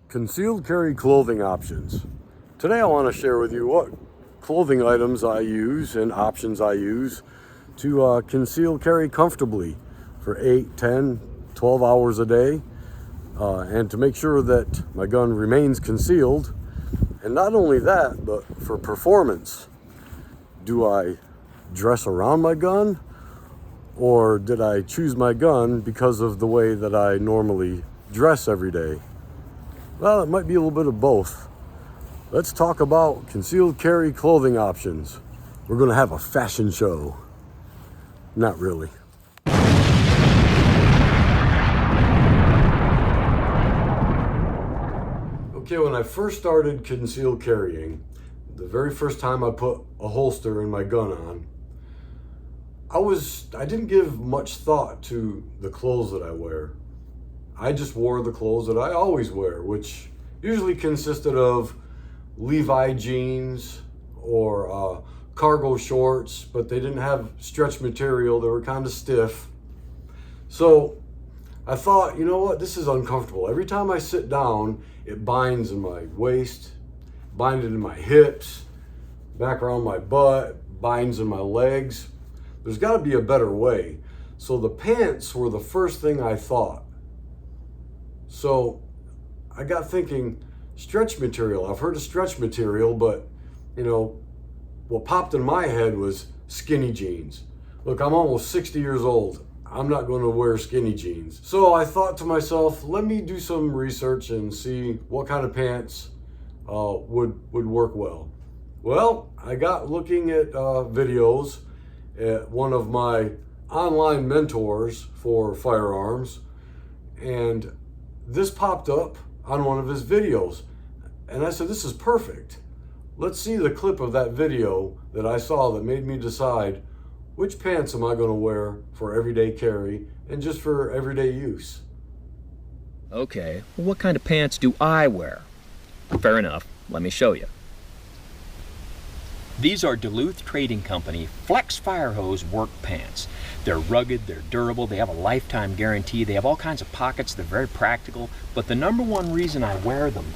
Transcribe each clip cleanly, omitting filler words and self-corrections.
Concealed carry clothing options. Today I want to share with you what clothing items I use and options I use to conceal carry comfortably for 8, 10, 12 hours a day and to make sure that my gun remains concealed. And not only that, but for performance. Do I dress around my gun, or did I choose my gun because of the way that I normally dress every day? Well, it might be a little bit of both. Let's talk about concealed carry clothing options. We're going to have a fashion show. Not really. Okay, when I first started concealed carrying, the very first time I put a holster in my gun on, I didn't give much thought to the clothes that I wear. I just wore the clothes that I always wear, which usually consisted of Levi jeans or cargo shorts, but they didn't have stretch material. They were kind of stiff. So I thought, you know what, this is uncomfortable. Every time I sit down, it binds in my waist, binds in my hips, back around my butt, binds in my legs. There's got to be a better way. So the pants were the first thing I thought. So I got thinking, stretch material. I've heard of stretch material, but you know, what popped in my head was skinny jeans. Look, I'm almost 60 years old. I'm not going to wear skinny jeans. So I thought to myself, let me do some research and see what kind of pants would work well. Well, I got looking at videos at one of my online mentors for firearms, and this popped up on one of his videos. And I said, this is perfect. Let's see the clip of that video that I saw that made me decide which pants am I going to wear for everyday carry and just for everyday use. Okay, well, what kind of pants do I wear? Fair enough, let me show you. These are Duluth Trading Company Flex Fire Hose work pants. They're rugged, they're durable, they have a lifetime guarantee, they have all kinds of pockets, they're very practical, but the number one reason I wear them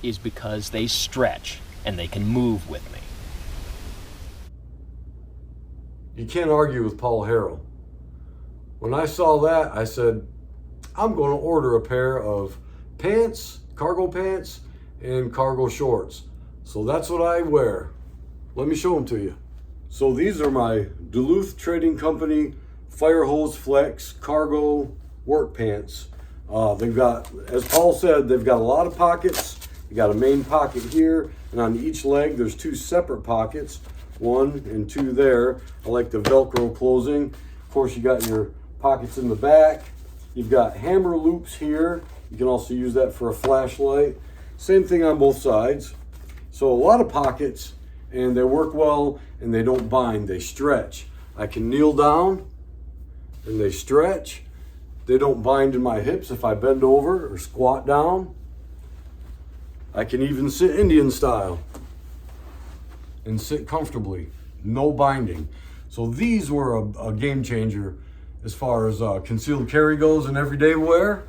is because they stretch and they can move with me. You can't argue with Paul Harrell. When I saw that, I said, I'm going to order a pair of pants, cargo pants, and cargo shorts. So that's what I wear. Let me show them to you. So these are my Duluth Trading Company Fire Hose Flex cargo work pants. They've got, as Paul said, they've got a lot of pockets. You got a main pocket here, and on each leg there's two separate pockets, 1 and 2 there. I like the Velcro closing. Of course, you got your pockets in the back. You've got hammer loops here. You can also use that for a flashlight. Same thing on both sides. So a lot of pockets, and they work well, and they don't bind, they stretch. I can kneel down and they stretch. They don't bind in my hips if I bend over or squat down. I can even sit Indian style and sit comfortably, no binding. So these were a game changer as far as concealed carry goes and everyday wear.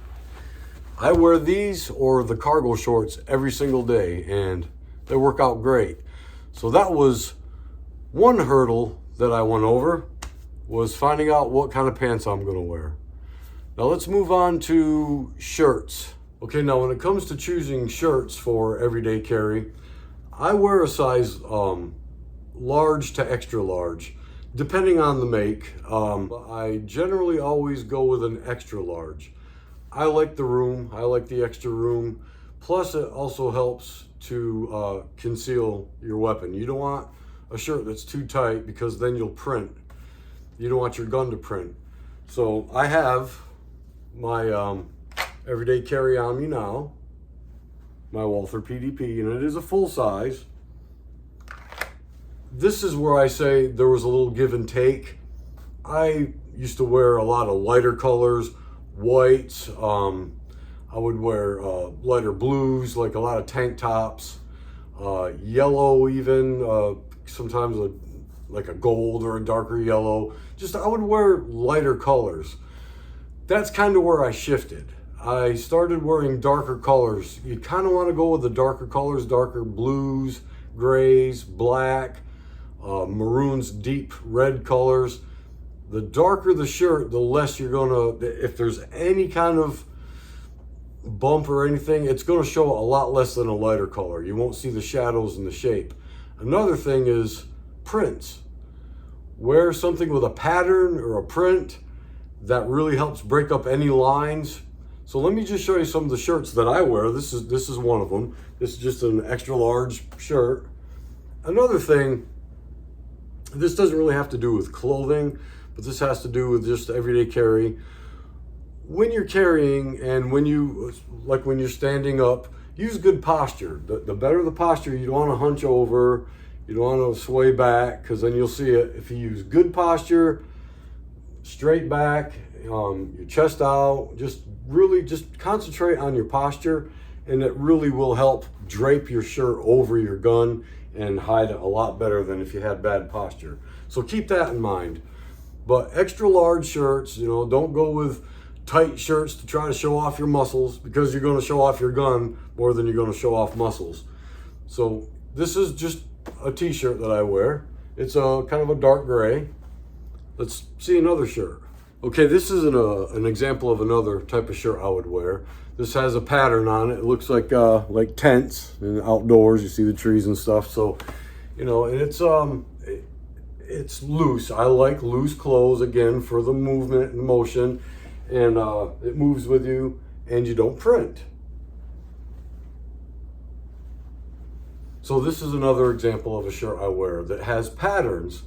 I wear these or the cargo shorts every single day, and they work out great. So that was one hurdle that I went over, was finding out what kind of pants I'm gonna wear. Now let's move on to shirts. Okay, now when it comes to choosing shirts for everyday carry, I wear a size large to extra large, depending on the make. I generally always go with an extra large. I like the room, I like the extra room. Plus it also helps to conceal your weapon. You don't want a shirt that's too tight because then you'll print. You don't want your gun to print. So I have my everyday carry on me now, my Walther PDP, and it is a full size. This is where I say there was a little give and take. I used to wear a lot of lighter colors, whites, I would wear lighter blues, like a lot of tank tops, yellow even, sometimes like a gold or a darker yellow. Just I would wear lighter colors. That's kind of where I shifted. I started wearing darker colors. You kind of want to go with the darker colors, darker blues, grays, black, maroons, deep red colors. The darker the shirt, the less you're gonna, if there's any kind of bump or anything, it's gonna show a lot less than a lighter color. You won't see the shadows and the shape. Another thing is prints. Wear something with a pattern or a print that really helps break up any lines. So let me just show you some of the shirts that I wear. This is one of them. This is just an extra large shirt. Another thing, this doesn't really have to do with clothing, but this has to do with just everyday carry. When you're carrying and when you're standing up, use good posture. The better the posture, you don't want to hunch over, you don't want to sway back, because then you'll see it. If you use good posture, straight back, your chest out, just concentrate on your posture, and it really will help drape your shirt over your gun and hide it a lot better than if you had bad posture. So keep that in mind. But extra large shirts, don't go with tight shirts to try to show off your muscles, because you're going to show off your gun more than you're going to show off muscles. So this is just a t-shirt that I wear. It's a kind of a dark gray. Let's see another shirt. Okay, this is an example of another type of shirt I would wear. This has a pattern on it. It looks like tents and outdoors. You see the trees and stuff. So, and it's loose. I like loose clothes, again, for the movement and motion, and it moves with you, and you don't print. So this is another example of a shirt I wear that has patterns.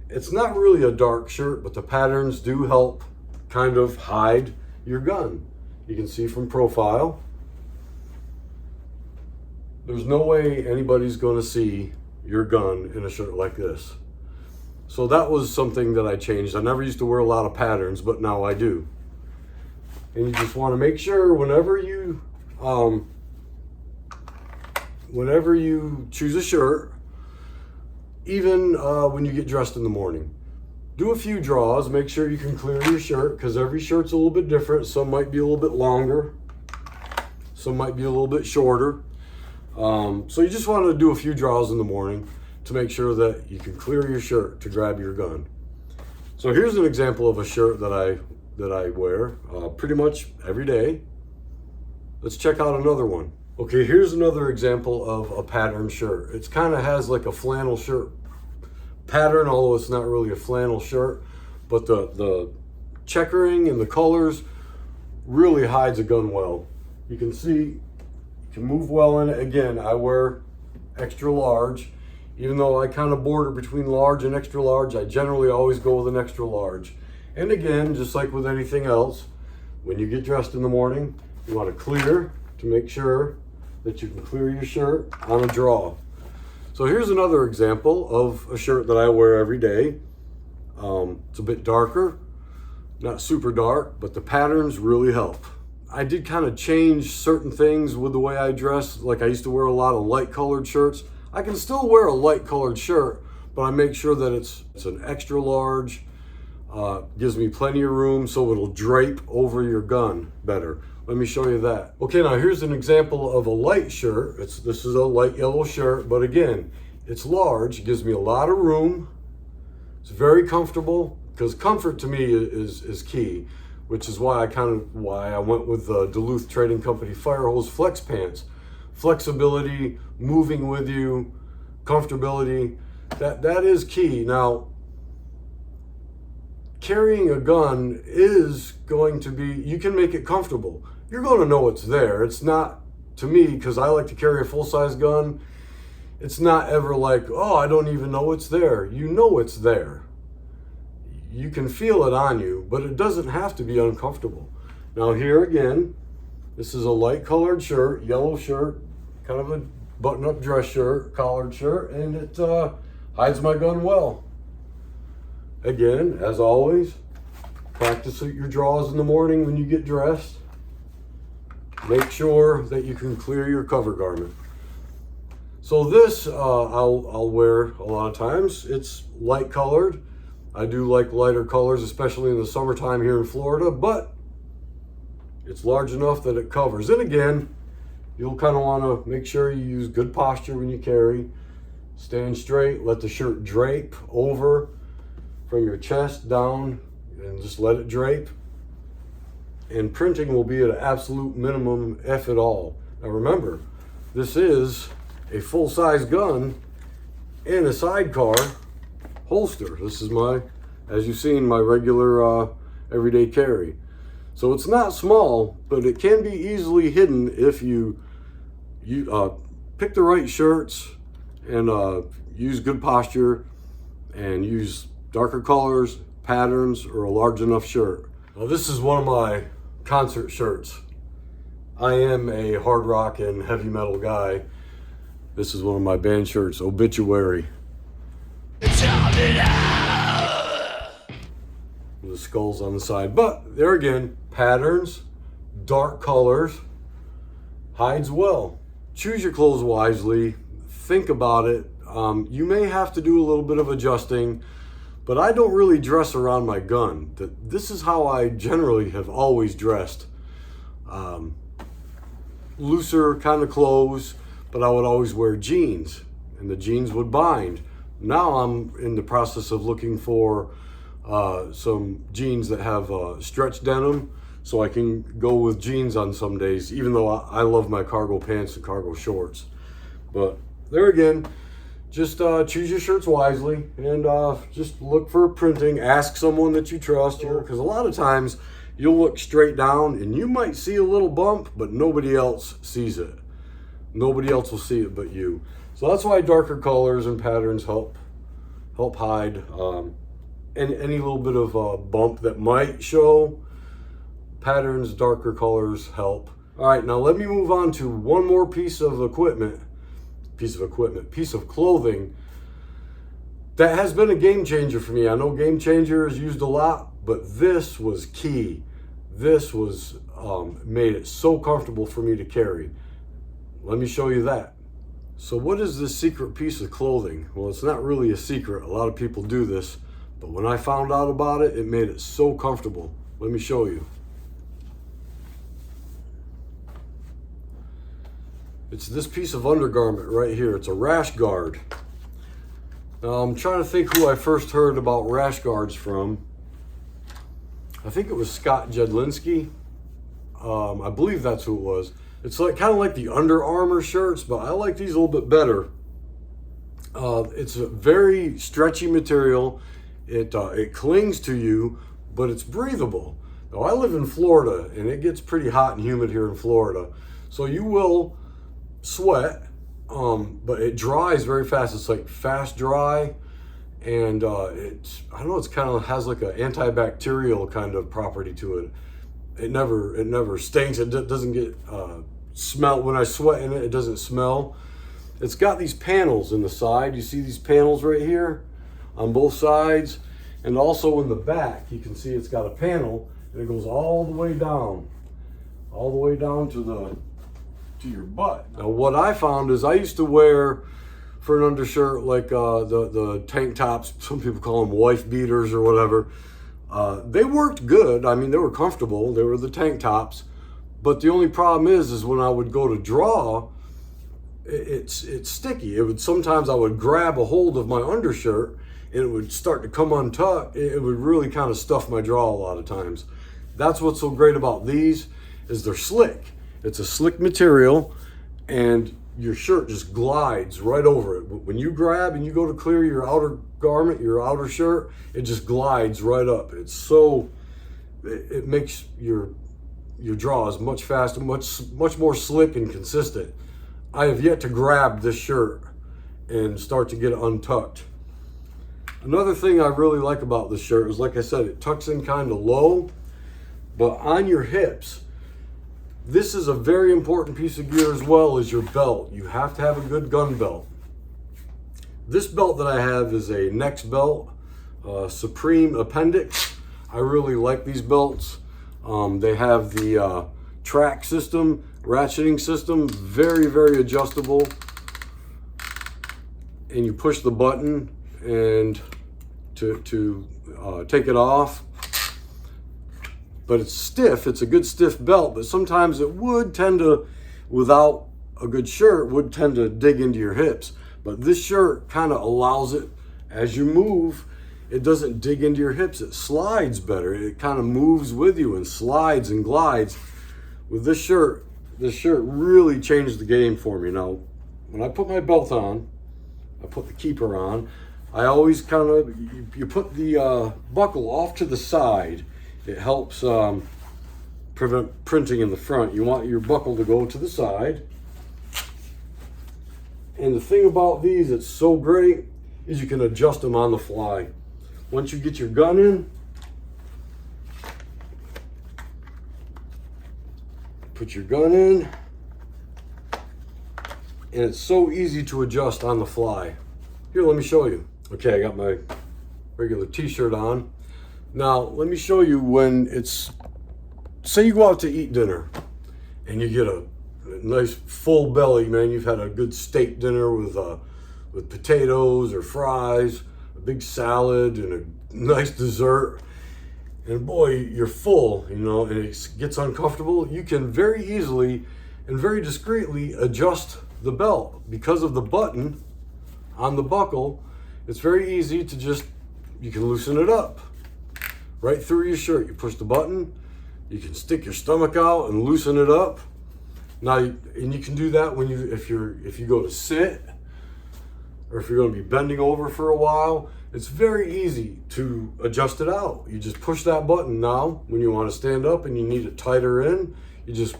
It's not really a dark shirt, but the patterns do help kind of hide your gun. You can see from profile. There's no way anybody's going to see your gun in a shirt like this. So that was something that I changed. I never used to wear a lot of patterns, but now I do. And you just want to make sure whenever you choose a shirt, even when you get dressed in the morning, do a few draws. Make sure you can clear your shirt, because every shirt's a little bit different. Some might be a little bit longer, some might be a little bit shorter. So you just want to do a few draws in the morning to make sure that you can clear your shirt to grab your gun. So here's an example of a shirt that I wear pretty much every day. Let's check out another one. Okay, here's another example of a patterned shirt. It kind of has like a flannel shirt pattern, although it's not really a flannel shirt, but the checkering and the colors really hides a gun well. You can see, you can move well in it. Again, I wear extra large. Even though I kind of border between large and extra large, I generally always go with an extra large. And again, just like with anything else, when you get dressed in the morning, you want to clear to make sure that you can clear your shirt on a draw. So here's another example of a shirt that I wear every day. It's a bit darker, not super dark, but the patterns really help. I did kind of change certain things with the way I dress. Like I used to wear a lot of light colored shirts. I can still wear a light colored shirt, but I make sure that it's an extra large, gives me plenty of room so it'll drape over your gun better. Let me show you that. Okay, now here's an example of a light shirt. This is a light yellow shirt, but again, it's large. It gives me a lot of room. It's very comfortable, because comfort to me is key, which is why I went with the Duluth Trading Company Fire Hose Flex Pants. Flexibility, moving with you, comfortability, that is key. Now, carrying a gun is going to be, you can make it comfortable. You're going to know it's there. It's not, to me, because I like to carry a full-size gun, it's not ever like, oh, I don't even know it's there. You know it's there. You can feel it on you, but it doesn't have to be uncomfortable. Now here again, this is a light colored shirt, yellow shirt, kind of a button-up dress shirt, collared shirt, and it hides my gun well. Again, as always, practice your draws in the morning when you get dressed. Make sure that you can clear your cover garment. So this I'll wear a lot of times. It's light colored. I do like lighter colors, especially in the summertime here in Florida, but It's large enough that it covers. And again, you'll kind of want to make sure you use good posture when you carry. Stand straight, let the shirt drape over from your chest down, and just let it drape. And printing will be at an absolute minimum, if at all. Now remember, this is a full-size gun and a sidecar holster. This is my, as you've seen, my regular everyday carry. So it's not small, but it can be easily hidden if you pick the right shirts and use good posture and use darker colors, patterns, or a large enough shirt. Now this is one of my concert shirts. I am a hard rock and heavy metal guy. This is one of my band shirts, Obituary. The skulls on the side, but there again, patterns, dark colors, hides well. Choose your clothes wisely, think about it. You may have to do a little bit of adjusting, but I don't really dress around my gun. This is how I generally have always dressed. Looser kind of clothes, but I would always wear jeans, and the jeans would bind. Now I'm in the process of looking for some jeans that have stretch denim, so I can go with jeans on some days, even though I love my cargo pants and cargo shorts. But there again, just choose your shirts wisely, and just look for printing. Ask someone that you trust here, because a lot of times you'll look straight down and you might see a little bump, but nobody else sees it. Nobody else will see it but you. So that's why darker colors and patterns help hide any little bit of a bump that might show. Patterns, darker colors help. All right, now let me move on to one more piece of clothing that has been a game changer for me. I know game changer is used a lot, but this was key. This was made it so comfortable for me to carry. Let me show you that. So what is this secret piece of clothing? Well, it's not really a secret. A lot of people do this, but when I found out about it, it made it so comfortable. Let me show you. It's this piece of undergarment right here. It's a rash guard. Now I'm trying to think who I first heard about rash guards from. I think it was Scott Jedlinski. I believe that's who it was. It's like kind of like the Under Armour shirts, but I like these a little bit better. It's a very stretchy material. It clings to you, but it's breathable. Now I live in Florida, and it gets pretty hot and humid here in Florida, so you will sweat, but it dries very fast. It's like fast dry, and I don't know, it's kind of has like an antibacterial kind of property to it. It never stinks. It doesn't get smell. When I sweat in it, it doesn't smell. It's got these panels in the side. You see these panels right here on both sides, and also in the back you can see it's got a panel, and it goes all the way down to your butt. Now what I found is I used to wear, for an undershirt, like the tank tops, some people call them wife beaters or whatever. They worked good. I mean, they were comfortable. They were the tank tops. But the only problem is when I would go to draw, it's sticky. Sometimes I would grab a hold of my undershirt and it would start to come untucked. It would really kind of stuff my draw a lot of times. That's what's so great about these, is they're slick. It's a slick material, and your shirt just glides right over it. When you grab and you go to clear your outer garment, your outer shirt, it just glides right up. It makes your draws much faster, much more slick and consistent. I have yet to grab this shirt and start to get it untucked. Another thing I really like about this shirt is, like I said, it tucks in kind of low, but on your hips. This is a very important piece of gear as well as your belt. You have to have a good gun belt. This belt that I have is a Nexbelt Supreme Appendix. I really like these belts. They have the track system, ratcheting system, very, very adjustable. And you push the button and to take it off. but it's stiff. It's a good stiff belt, but sometimes it would tend to, without a good shirt, would tend to dig into your hips. But this shirt kind of allows it, as you move, it doesn't dig into your hips. It slides better. It kind of moves with you and slides and glides. With this shirt really changed the game for me. Now, when I put my belt on, I put the keeper on, I always kind of, you put the buckle off to the side. It helps prevent printing in the front. You want your buckle to go to the side. And the thing about these that's so great is you can adjust them on the fly. Once you get your gun in, put your gun in, and it's so easy to adjust on the fly. Here, let me show you. Okay, I got my regular t-shirt on. Now, let me show you when it's, say you go out to eat dinner and you get a nice full belly, man. You've had a good steak dinner with potatoes or fries, a big salad and a nice dessert. And boy, you're full, you know, and it gets uncomfortable. You can very easily and very discreetly adjust the belt because of the button on the buckle. It's very easy to just, you can loosen it up right through your shirt. You push the button, you can stick your stomach out and loosen it up. Now, and you can do that when if you go to sit, or if you're going to be bending over for a while. It's very easy to adjust it out. You just push that button. Now, when you want to stand up and you need it tighter in, you just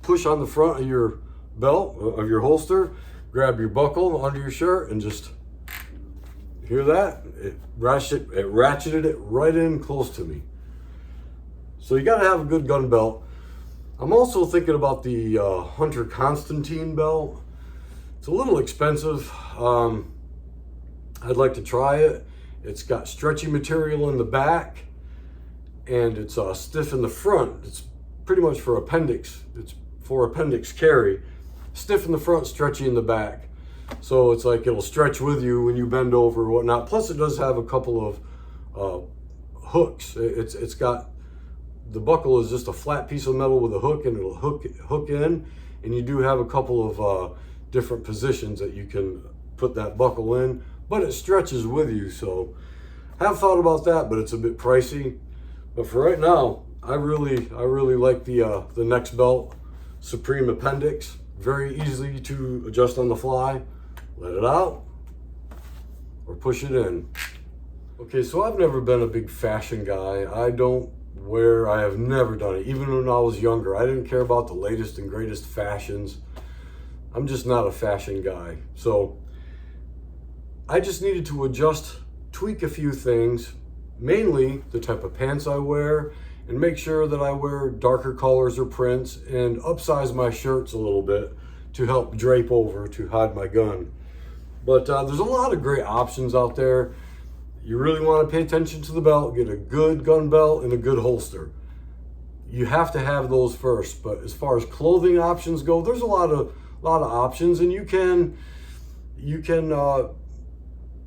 push on the front of your belt, of your holster, grab your buckle under your shirt, and just, hear that? It ratcheted it right in close to me. So you got to have a good gun belt. I'm also thinking about the Hunter Constantine belt. It's a little expensive. I'd like to try it. It's got stretchy material in the back, and it's stiff in the front. It's pretty much for appendix. It's for appendix carry. Stiff in the front, stretchy in the back. So it's like it'll stretch with you when you bend over or whatnot. Plus, it does have a couple of hooks. It's got, the buckle is just a flat piece of metal with a hook, and it'll hook in. And you do have a couple of different positions that you can put that buckle in, but it stretches with you. So I have thought about that, but it's a bit pricey. But for right now, I really like the Nexbelt Supreme Appendix. Very easy to adjust on the fly. Let it out or push it in. Okay, so I've never been a big fashion guy. I have never done it. Even when I was younger, I didn't care about the latest and greatest fashions. I'm just not a fashion guy. So I just needed to tweak a few things, mainly the type of pants I wear, and make sure that I wear darker colors or prints, and upsize my shirts a little bit to help drape over to hide my gun. But there's a lot of great options out there. You really want to pay attention to the belt, get a good gun belt and a good holster. You have to have those first. But as far as clothing options go, there's a lot of options, and you can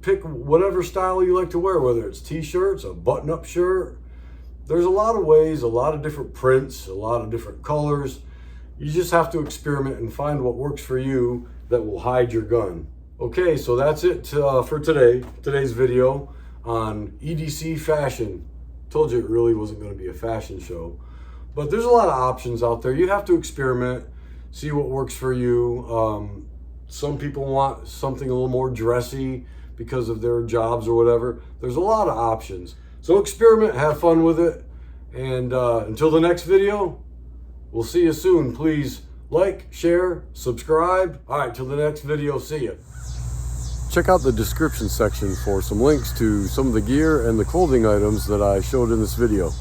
pick whatever style you like to wear, whether it's t-shirts, a button-up shirt. There's a lot of ways, a lot of different prints, a lot of different colors. You just have to experiment and find what works for you that will hide your gun. Okay, so that's it for today's video on EDC fashion. Told you it really wasn't going to be a fashion show, but there's a lot of options out there. You have to experiment, see what works for you. Some people want something a little more dressy because of their jobs or whatever. There's a lot of options. So experiment, have fun with it. And until the next video, we'll see you soon. Please like, share, subscribe. All right, till the next video, see ya. Check out the description section for some links to some of the gear and the clothing items that I showed in this video.